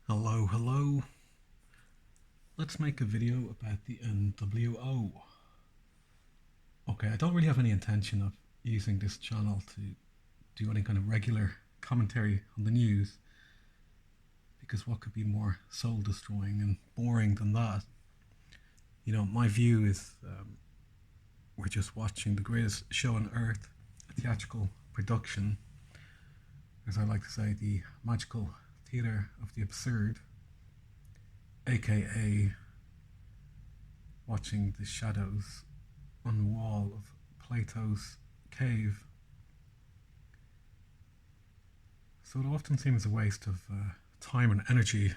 Hello, hello. Let's make a video about the NWO. Okay, I don't really have any intention of using this channel to do any kind of regular commentary on the news, because what could be more soul destroying and boring than that? You know, my view is we're just watching the greatest show on earth, a theatrical production, as I like to say, the magical theatre of the absurd, aka watching the shadows on the wall of Plato's cave. So it often seems a waste of time and energy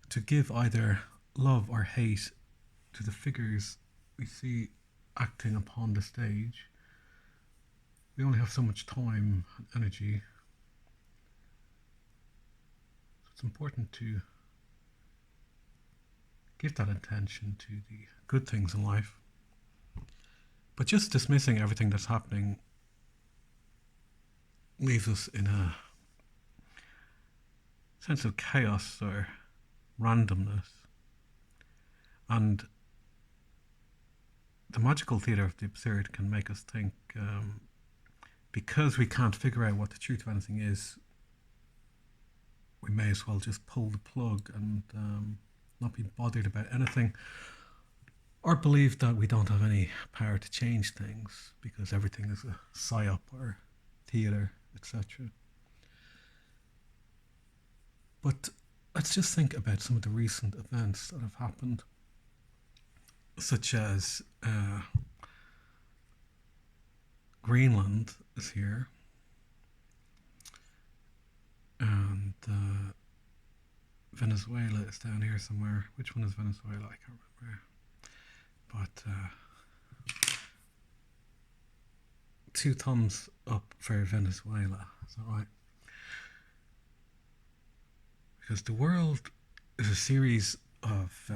to give either love or hate to the figures we see acting upon the stage. We only have so much time and energy. So it's important to give that attention to the good things in life. But just dismissing everything that's happening leaves us in a sense of chaos or randomness. And the magical theatre of the absurd can make us think, because we can't figure out what the truth of anything is, we may as well just pull the plug and not be bothered about anything, or believe that we don't have any power to change things because everything is a psyop or theatre, etc. But let's just think about some of the recent events that have happened, such as Greenland is here, and Venezuela is down here somewhere. Which one is Venezuela? I can't remember. But two thumbs up for Venezuela. Is that right? Because the world is a series of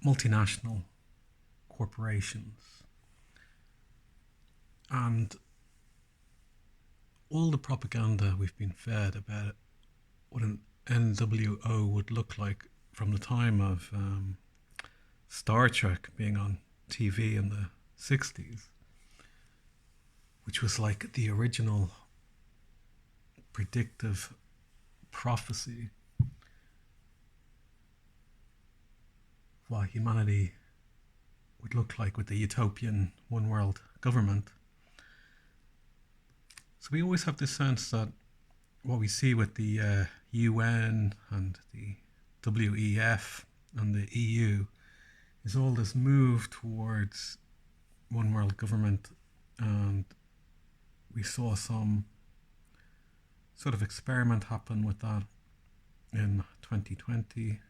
multinational corporations, and all the propaganda we've been fed about what an NWO would look like from the time of Star Trek being on TV in the 60s, which was like the original predictive prophecy of what humanity would look like with the utopian one world government. So we always have this sense that what we see with the UN and the WEF and the EU is all this move towards one world government, and we saw some sort of experiment happen with that in 2020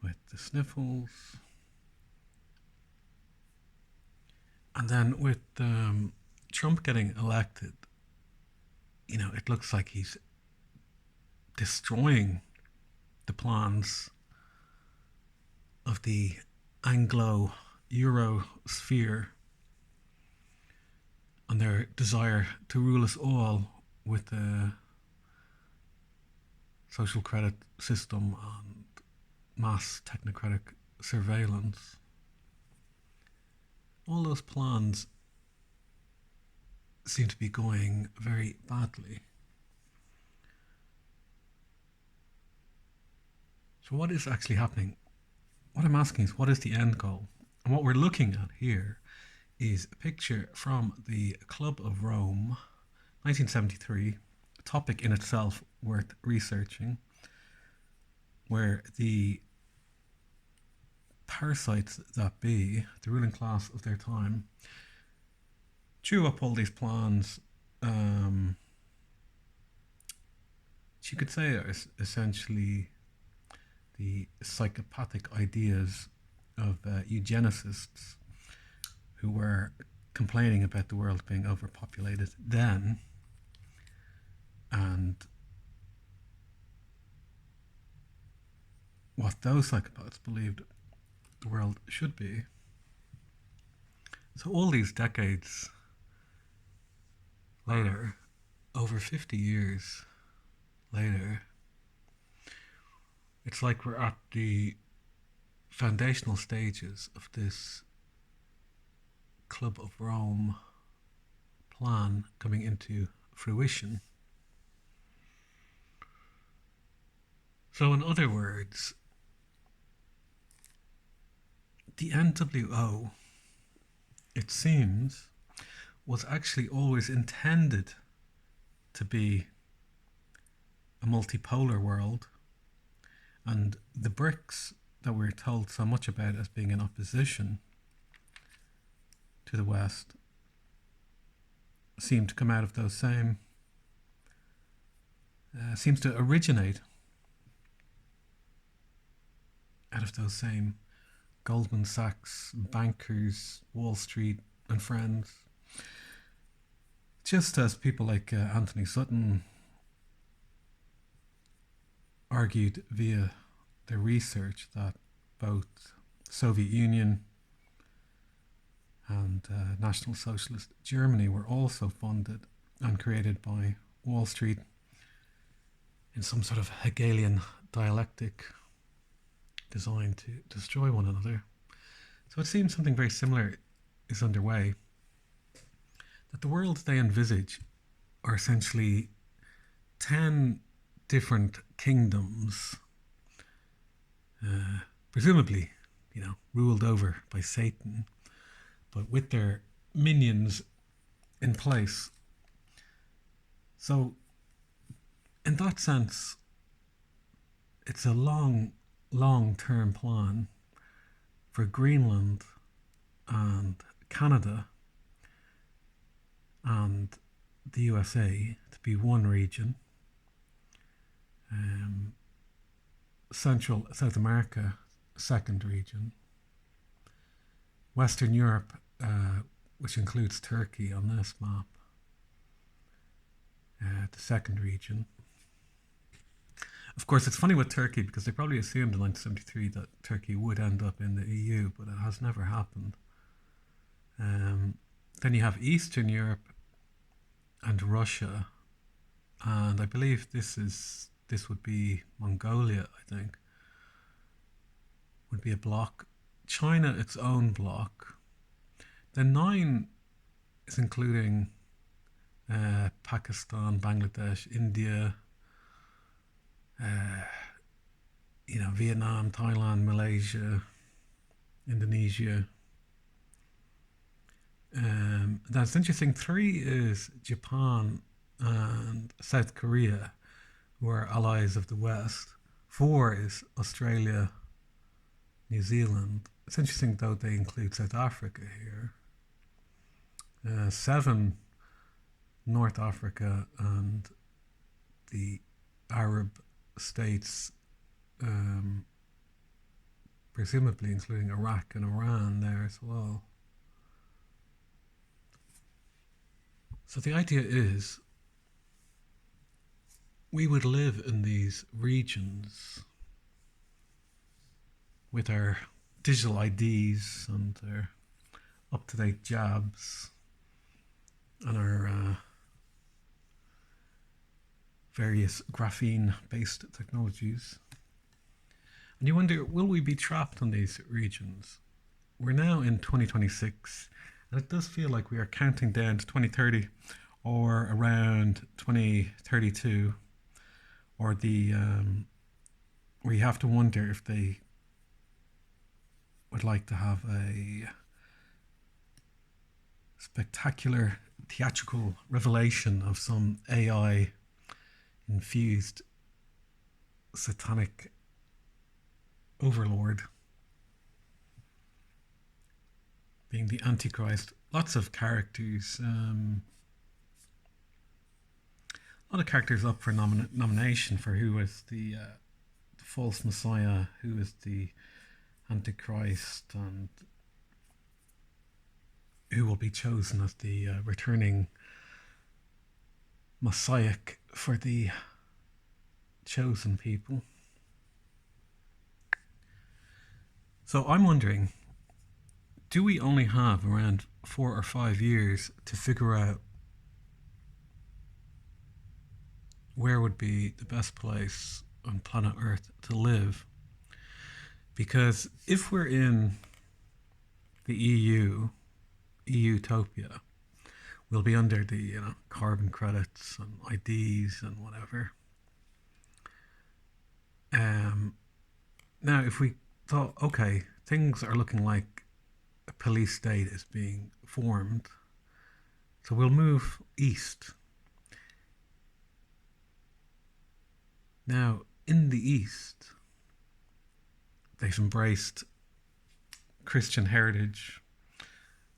with the sniffles, and then with Trump getting elected, you know, it looks like he's destroying the plans of the Anglo-Euro sphere and their desire to rule us all with a social credit system and mass technocratic surveillance. All those plans seem to be going very badly. So what is actually happening? What I'm asking is, what is the end goal? And what we're looking at here is a picture from the Club of Rome, 1973, a topic in itself worth researching, where the parasites that be, the ruling class of their time, drew up all these plans. You could say are essentially the psychopathic ideas of eugenicists who were complaining about the world being overpopulated then, and what those psychopaths believed the world should be. So all these decades later, over 50 years later. It's like we're at the foundational stages of this Club of Rome plan coming into fruition. So, in other words, the NWO, it seems, was actually always intended to be a multipolar world, and the BRICS that we're told so much about as being in opposition to the West seem to come out of those same, seems to originate out of those same Goldman Sachs, bankers, Wall Street and friends. Just as people like Anthony Sutton argued via their research that both Soviet Union and National Socialist Germany were also funded and created by Wall Street in some sort of Hegelian dialectic designed to destroy one another. So it seems something very similar is underway, that the world they envisage are essentially 10 different kingdoms, presumably, ruled over by Satan, but with their minions in place. So, in that sense, it's a long-term plan for Greenland and Canada and the USA to be one region, Central South America, second region, Western Europe, which includes Turkey on this map, the second region. Of course, it's funny with Turkey because they probably assumed in 1973 that Turkey would end up in the EU, but it has never happened. Then you have Eastern Europe and Russia, and I believe this would be Mongolia, I think, would be a block. China, its own block. Then 9 is including Pakistan, Bangladesh, India, Vietnam, Thailand, Malaysia, Indonesia. That's interesting. 3 is Japan and South Korea, who are allies of the West. 4 is Australia, New Zealand. It's interesting though they include South Africa here. 7, North Africa and the Arab states, presumably including Iraq and Iran there as well. So the idea is we would live in these regions with our digital IDs and our up-to-date jabs and our various graphene-based technologies. And you wonder, will we be trapped in these regions? We're now in 2026, and it does feel like we are counting down to 2030 or around 2032, or where you have to wonder if they would like to have a spectacular theatrical revelation of some AI infused satanic overlord being the Antichrist. Lots of characters, a lot of characters up for nomination for who is the false messiah, who is the Antichrist, and who will be chosen as the returning messiah for the chosen people. So I'm wondering, do we only have around 4 or 5 years to figure out where would be the best place on planet Earth to live. Because if we're in the EU, EU-topia, we'll be under the carbon credits and IDs and whatever. Now, if we thought, okay, things are looking like a police state is being formed, so we'll move east. Now, in the east, they've embraced Christian heritage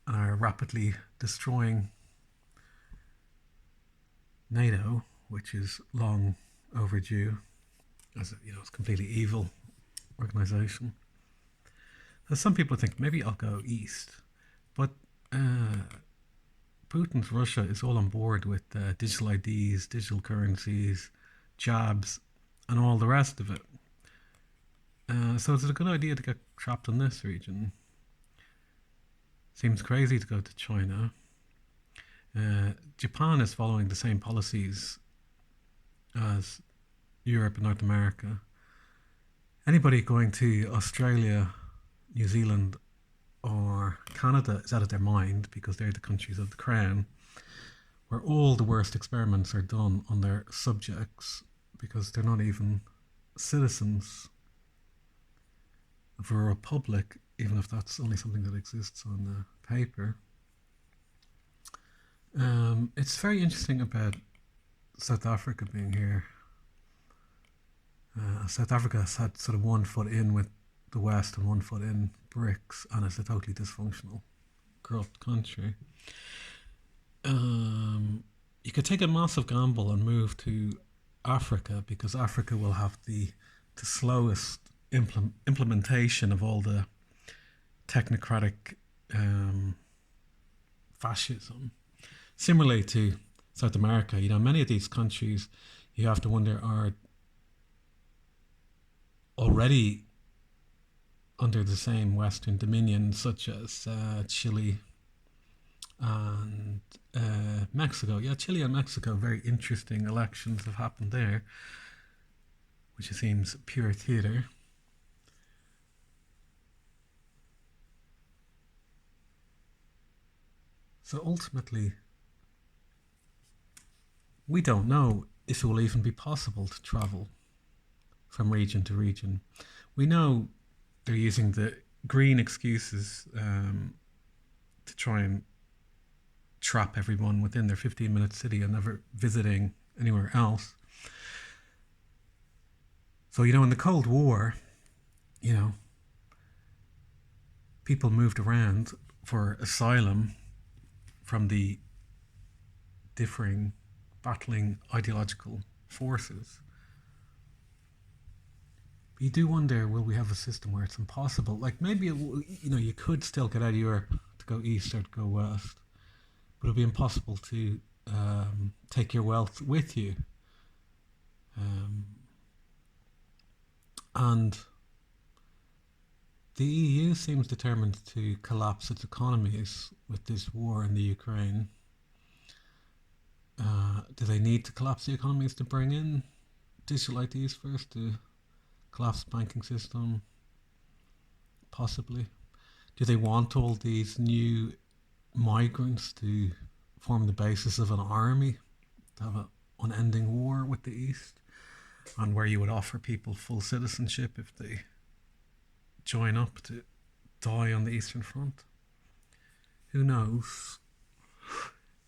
and are rapidly destroying NATO, which is long overdue, as it's a completely evil organization. Now, some people think maybe I'll go east, but Putin's Russia is all on board with digital IDs, digital currencies, jabs, and all the rest of it. So is it a good idea to get trapped in this region? Seems crazy to go to China. Japan is following the same policies as Europe and North America. Anybody going to Australia, New Zealand, or Canada is out of their mind because they're the countries of the crown, where all the worst experiments are done on their subjects because they're not even citizens of a republic, even if that's only something that exists on paper. It's very interesting about South Africa being here. South Africa has had sort of 1 foot in with the West and 1 foot in BRICS, and it's a totally dysfunctional, corrupt country. You could take a massive gamble and move to Africa, because Africa will have the slowest implementation of all the technocratic fascism. Similarly to South America, many of these countries, you have to wonder, are already under the same Western dominion, such as Chile and Mexico. Yeah, Chile and Mexico, very interesting elections have happened there, which seems pure theatre. So ultimately, we don't know if it will even be possible to travel from region to region. We know they're using the green excuses to try and trap everyone within their 15-minute city and never visiting anywhere else. So, in the Cold War, people moved around for asylum from the differing, battling ideological forces. But you do wonder, will we have a system where it's impossible? Like maybe, you could still get out of Europe to go east or to go west, but it'll be impossible to take your wealth with you. And the EU seems determined to collapse its economies with this war in the Ukraine. Do they need to collapse the economies to bring in digital IDs first, to collapse the banking system? Possibly. Do they want all these new migrants to form the basis of an army, to have an unending war with the East, and where you would offer people full citizenship if they join up to die on the Eastern Front? Who knows?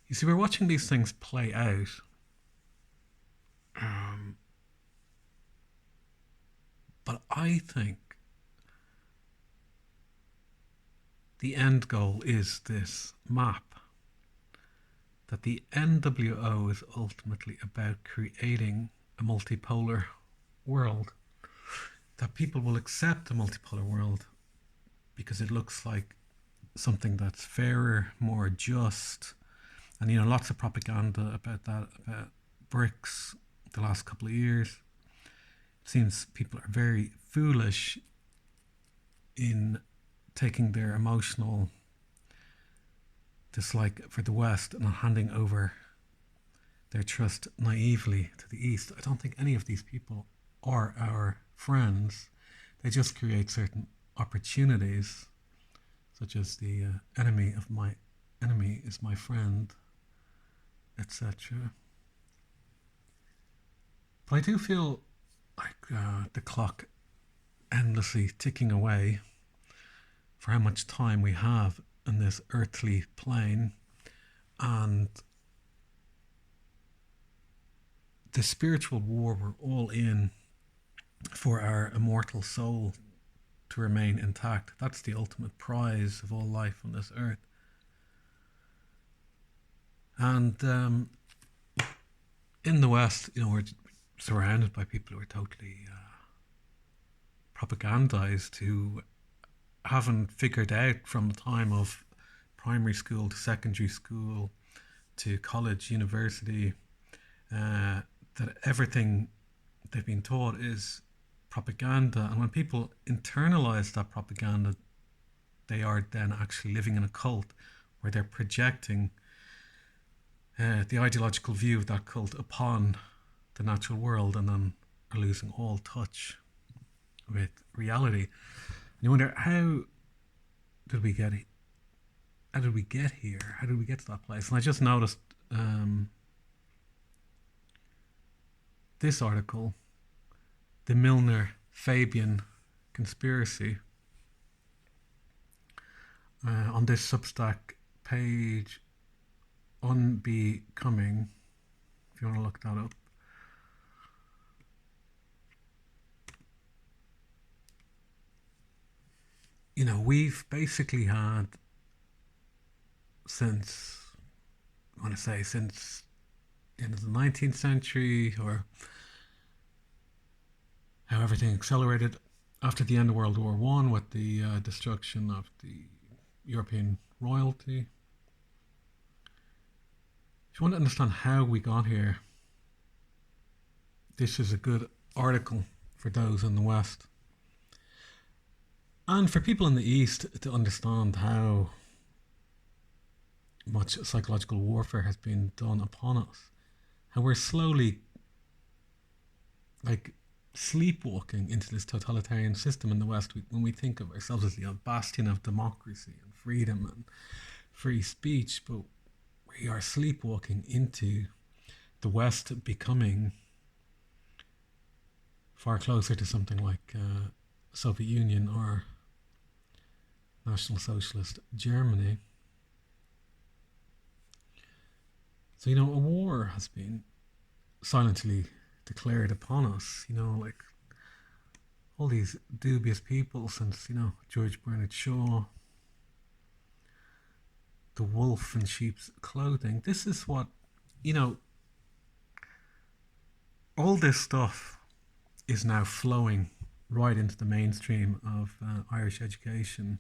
You see, we're watching these things play out. But I think the end goal is this map. That the NWO is ultimately about creating a multipolar world. That people will accept a multipolar world because it looks like something that's fairer, more just. And lots of propaganda about that, about BRICS the last couple of years. It seems people are very foolish in taking their emotional dislike for the West and handing over their trust naively to the East. I don't think any of these people are our friends. They just create certain opportunities, such as the enemy of my enemy is my friend, etc. But I do feel like the clock endlessly ticking away for how much time we have in this earthly plane, and the spiritual war we're all in for our immortal soul to remain intact. That's the ultimate prize of all life on this earth. And in the West, we're surrounded by people who are totally propagandized, who haven't figured out from the time of primary school to secondary school to college, university, that everything they've been taught is propaganda. And when people internalize that propaganda, they are then actually living in a cult where they're projecting the ideological view of that cult upon the natural world, and then are losing all touch with reality. And you wonder, how did we get here? How did we get here? How did we get to that place? And I just noticed this article, the Milner-Fabian conspiracy, on this Substack page, Unbecoming, if you want to look that up. We've basically had since the end of the 19th century, or how everything accelerated after the end of World War I with the destruction of the European royalty. If you want to understand how we got here, this is a good article for those in the West. And for people in the East to understand how much psychological warfare has been done upon us, how we're slowly sleepwalking into this totalitarian system in the West. When we think of ourselves as the bastion of democracy and freedom and free speech, but we are sleepwalking into the West becoming far closer to something like Soviet Union or National Socialist Germany. So, a war has been silently declared upon us, all these dubious people since, George Bernard Shaw, the wolf in sheep's clothing. This is what, all this stuff is now flowing right into the mainstream of Irish education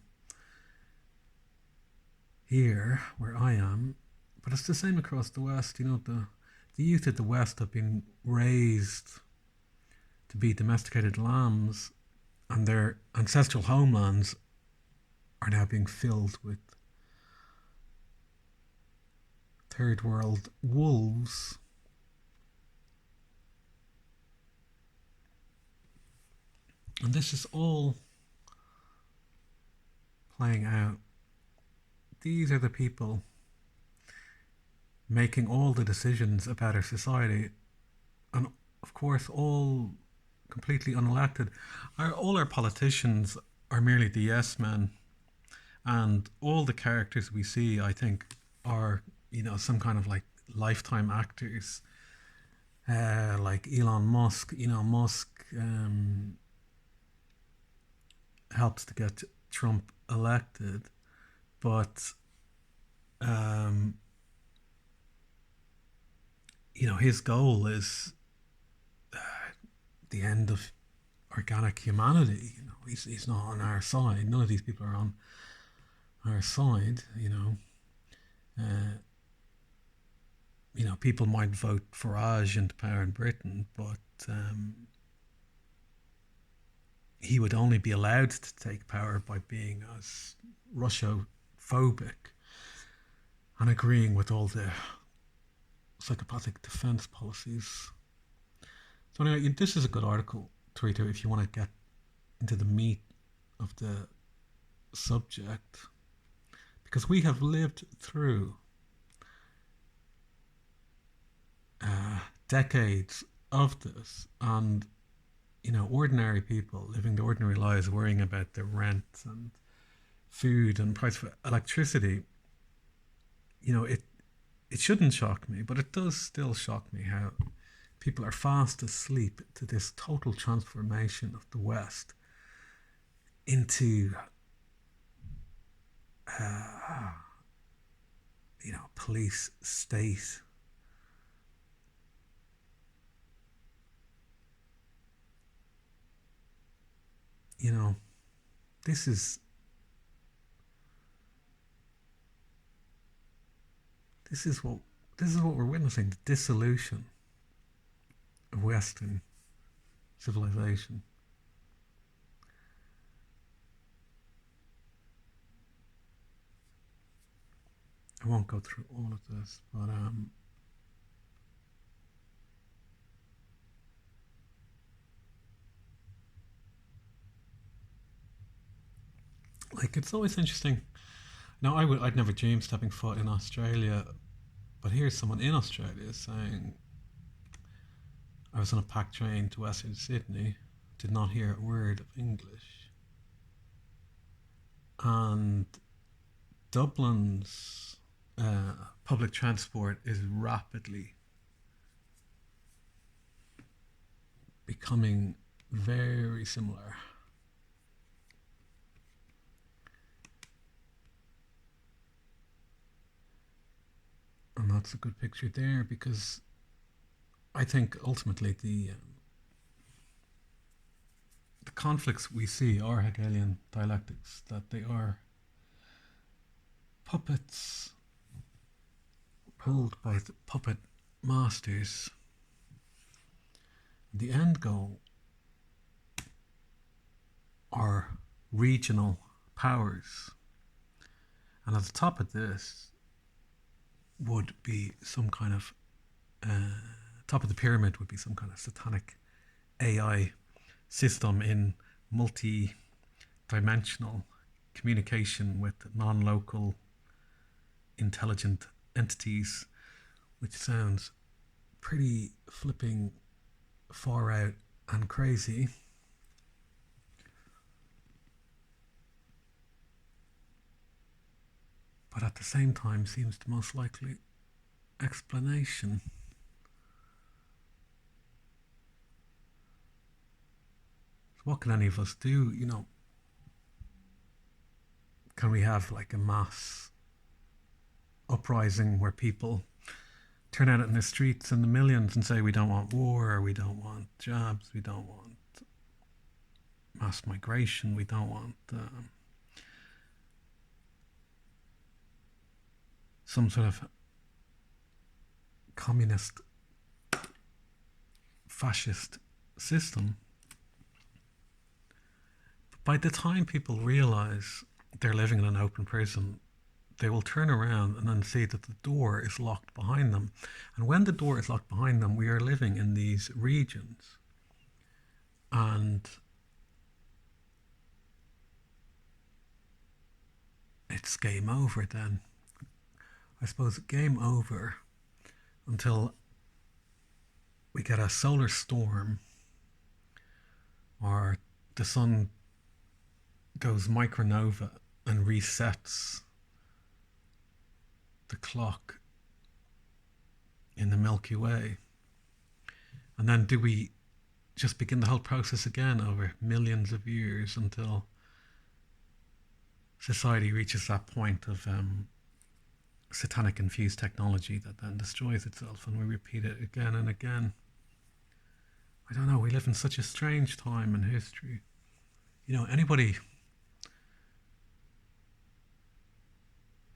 here, where I am. But it's the same across the West. The youth of the West have been raised to be domesticated lambs, and their ancestral homelands are now being filled with third world wolves. And this is all playing out. These are the people making all the decisions about our society, and of course all completely unelected. All our politicians are merely the yes men, and all the characters we see, I think, are some kind of lifetime actors, like Elon Musk. Musk helps to get Trump elected, but his goal is the end of organic humanity. He's not on our side. None of these people are on our side. People might vote Farage into power in Britain, but he would only be allowed to take power by being as Russo-phobic and agreeing with all the psychopathic defense policies. So anyway, this is a good article to read if you want to get into the meat of the subject, because we have lived through decades of this, and ordinary people living the ordinary lives, worrying about their rent and food and price of electricity. It shouldn't shock me, but it does still shock me how people are fast asleep to this total transformation of the West into police state. This is what we're witnessing, the dissolution of Western civilization. I won't go through all of this, but it's always interesting. Now, I'd never dream stepping foot in Australia, but here's someone in Australia saying, I was on a packed train to Western Sydney, did not hear a word of English, and Dublin's public transport is rapidly becoming very similar. And that's a good picture there, because I think ultimately the conflicts we see are Hegelian dialectics, that they are puppets pulled by the puppet masters. The end goal are regional powers, and at the top of this would be some kind of top of the pyramid would be some kind of satanic AI system in multi-dimensional communication with non-local intelligent entities, which sounds pretty flipping far out and crazy. But at the same time seems the most likely explanation. So what can any of us do? Can we have like a mass uprising where people turn out in the streets in the millions and say we don't want war, or we don't want jobs, we don't want mass migration, we don't want some sort of communist fascist system? But by the time people realize they're living in an open prison, they will turn around and then see that the door is locked behind them. And when the door is locked behind them, we are living in these regions. And it's game over then. I suppose game over until we get a solar storm, or the sun goes micronova and resets the clock in the Milky Way. And then do we just begin the whole process again over millions of years until society reaches that point of satanic infused technology that then destroys itself, and we repeat it again and again? I don't know, we live in such a strange time in history. Anybody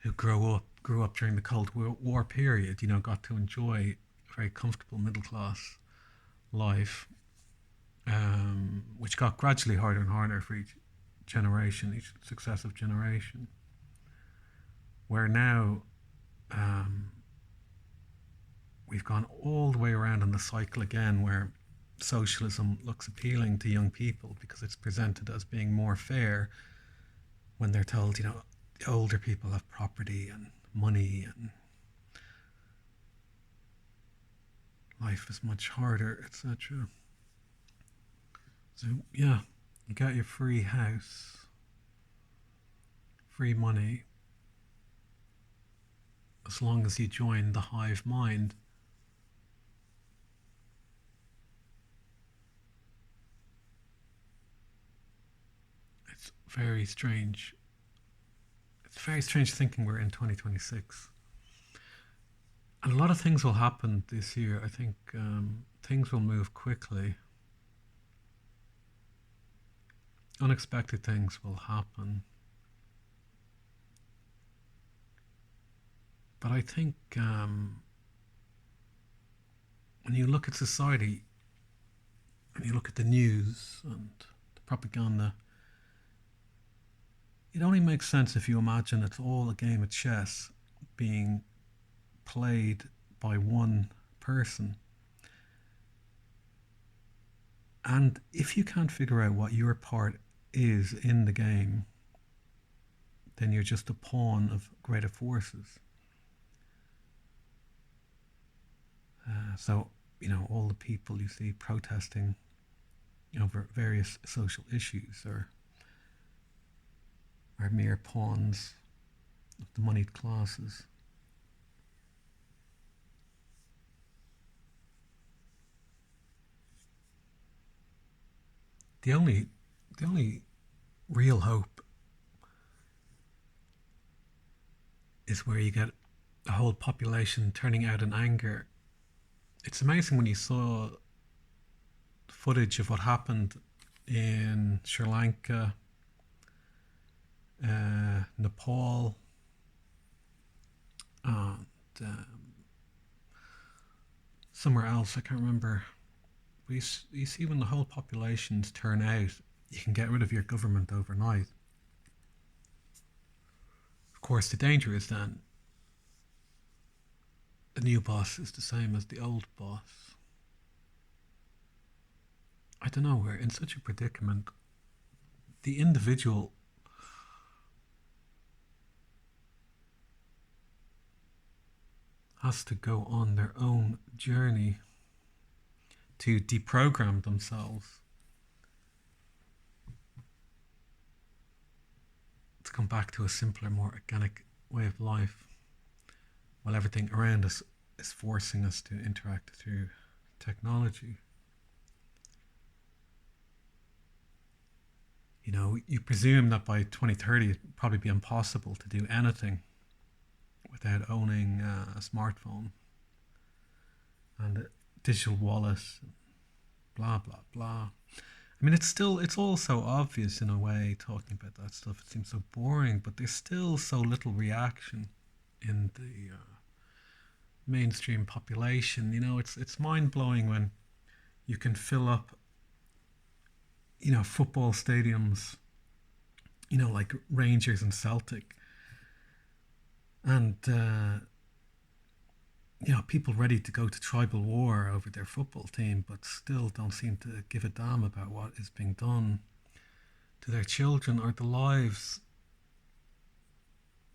who grew up during the Cold War period, got to enjoy a very comfortable middle class life, which got gradually harder and harder for each generation, each successive generation, where now we've gone all the way around in the cycle again where socialism looks appealing to young people because it's presented as being more fair when they're told, the older people have property and money and life is much harder, etc. So, yeah, you got your free house, free money, as long as you join the hive mind. It's very strange. It's very strange thinking we're in 2026. And a lot of things will happen this year. I think things will move quickly. Unexpected things will happen. But I think when you look at society and you look at the news and the propaganda, it only makes sense if you imagine it's all a game of chess being played by one person. And if you can't figure out what your part is in the game, then you're just a pawn of greater forces. So, all the people you see protesting over various social issues are mere pawns of the moneyed classes. The only real hope is where you get the whole population turning out in anger. It's amazing when you saw footage of what happened in Sri Lanka, Nepal, and somewhere else, I can't remember. But you see when the whole populations turn out, you can get rid of your government overnight. Of course, the danger is then the new boss is the same as the old boss. I don't know, we're in such a predicament. The individual has to go on their own journey to deprogram themselves, to come back to a simpler, more organic way of life, while everything around us is forcing us to interact through technology. You presume that by 2030 it'd probably be impossible to do anything without owning a smartphone and a digital wallet, blah blah blah. I mean, it's all so obvious in a way. Talking about that stuff, it seems so boring, but there's still so little reaction in the mainstream population. It's mind blowing when you can fill up, football stadiums, like Rangers and Celtic, and people ready to go to tribal war over their football team, but still don't seem to give a damn about what is being done to their children or the lives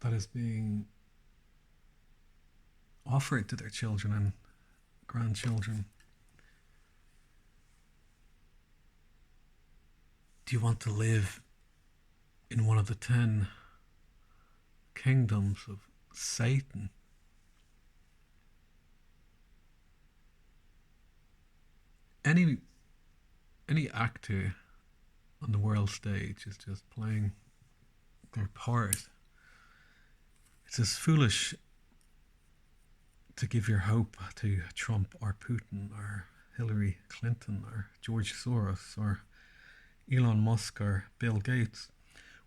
that is being offered to their children and grandchildren. Do you want to live in one of the 10 kingdoms of Satan? Any actor on the world stage is just playing their part. It's as foolish to give your hope to Trump or Putin or Hillary Clinton or George Soros or Elon Musk or Bill Gates.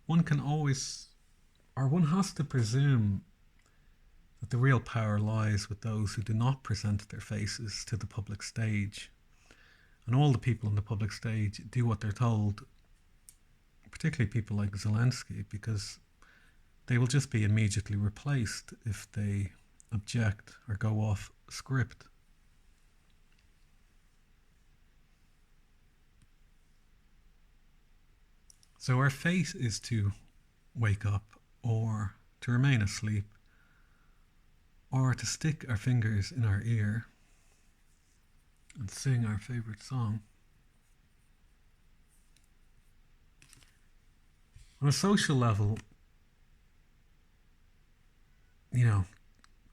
One has to presume that the real power lies with those who do not present their faces to the public stage. And all the people on the public stage do what they're told, particularly people like Zelensky, because they will just be immediately replaced if they object or go off script. So our fate is to wake up, or to remain asleep, or to stick our fingers in our ear and sing our favourite song. On a social level, you know,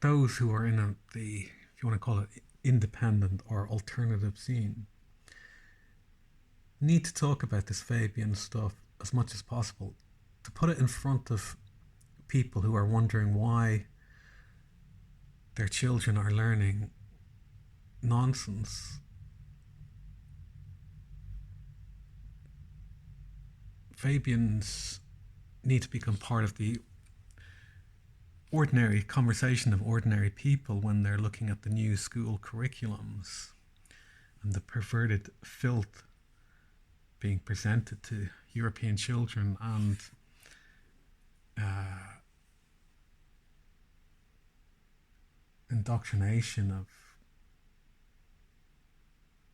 those who are in the, if you want to call it, independent or alternative scene, need to talk about this Fabian stuff as much as possible, to put it in front of people who are wondering why their children are learning nonsense. Fabians need to become part of the ordinary conversation of ordinary people when they're looking at the new school curriculums and the perverted filth being presented to European children, and indoctrination of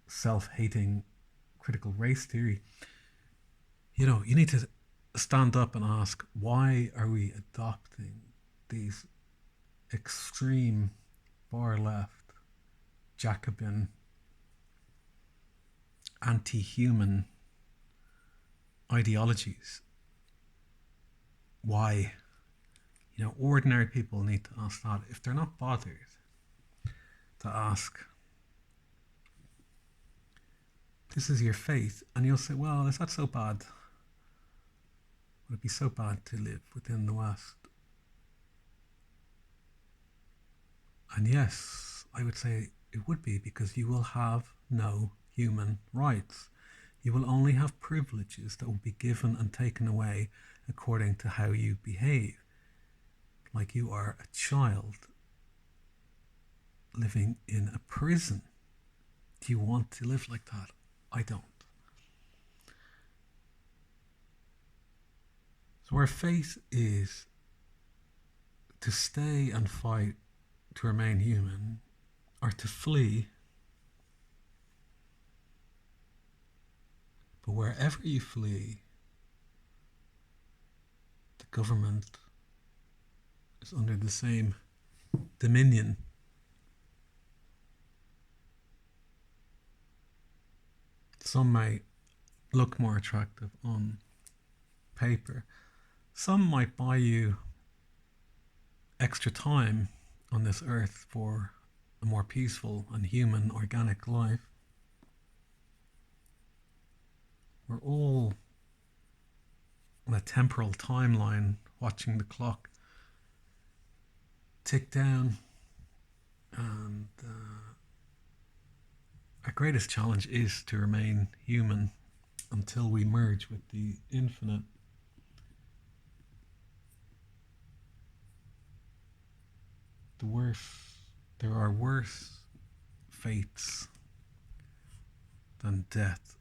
self-hating critical race theory. You know, you need to stand up and ask, why are we adopting these extreme far left Jacobin anti-human ideologies? Why? You know, ordinary people need to ask that. If they're not bothered to ask, this is your faith, and you'll say, well, is that so bad? Would it be so bad to live within the West? And yes, I would say it would be, because you will have no human rights. You will only have privileges that will be given and taken away according to how you behave. Like you are a child living in a prison. Do you want to live like that? I don't. So our faith is to stay and fight to remain human, or to flee. But wherever you flee, the government is under the same dominion. Some may look more attractive on paper. Some might buy you extra time on this earth for a more peaceful and human, organic life. We're all on a temporal timeline, watching the clock tick down, and our greatest challenge is to remain human until we merge with the infinite. There are worse fates than death.